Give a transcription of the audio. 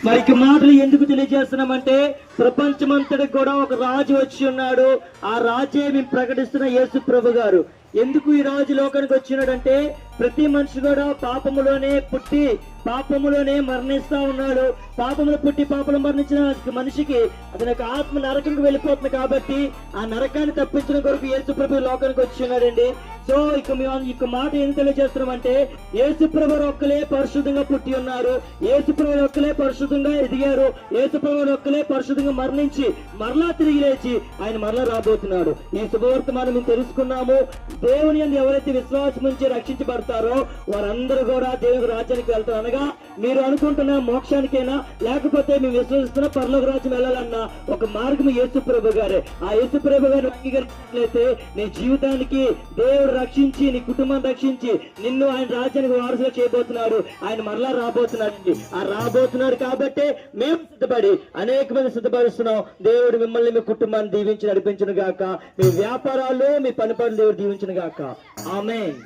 మరి మాటలు ఎందుకు తెలియజేస్తున్నామంటే ప్రపంచమంతటికి కూడా ఒక రాజు వచ్చి ఉన్నాడు. ఆ రాజే మేము ప్రకటిస్తున్న యేసు ప్రభు గారు. ఎందుకు ఈ రాజు లోకానికి వచ్చినాడంటే ప్రతి మనిషి కూడా పాపములోనే పుట్టి పాపములోనే మరణిస్తా ఉన్నాడు. పాపములు పుట్టి పాపలు మరణించిన మనిషికి అతని యొక్క ఆత్మ నరకంకి వెళ్ళిపోతుంది. కాబట్టి ఆ నరకాన్ని తప్పించడం కొరకు యేసు ప్రభు లోకానికి వచ్చి ఉన్నాడండి. సో ఇక మాట ఏం తెలియజేస్తున్నామంటే యేసు ప్రభు ఒక్కలే పరిశుద్ధంగా పుట్టి ఉన్నారు. యేసు ప్రభు ఒక్కలే పరిశుద్ధంగా ఎదిగారు. యేసు ప్రభు ఒక్కలే పరిశుద్ధంగా మరణించి మరలా తిరిగి లేచి ఆయన మరలా రాబోతున్నాడు. ఈ శుభవర్తమానం మేము తెలుసుకున్నాము. దేవుని యందు ఎవరైతే విశ్వాసం నుంచి రక్షించబడతారో వారందరూ కూడా దేవుని రాజ్యానికి వెళ్తారు. అనగా మీరు అనుకుంటున్న మోక్షానికైనా లేకపోతే మేము విశ్వసిస్తున్న పరలోక రాజ్యం వెళ్ళాలన్న ఒక మార్గం యేసు ప్రభు గారే. ఆ యేసు ప్రభు గారిని అంగీకరించినట్లయితే నీ జీవితానికి దేవుడు రక్షించి నీ కుటుంబాన్ని రక్షించి నిన్ను ఆయన రాజ్యానికి వారసుగా చేయబోతున్నాడు. ఆయన మరలా రాబోతున్నాడండి. ఆ రాబోతున్నాడు కాబట్టి మేము సిద్ధపడి అనేక మంది సిద్ధపరుస్తున్నాం. దేవుడు మిమ్మల్ని మీ కుటుంబాన్ని దీవించి నడిపించును గాక. మీ వ్యాపారాలు మీ పని దేవుడు దీవించును గాక. ఆమేన్.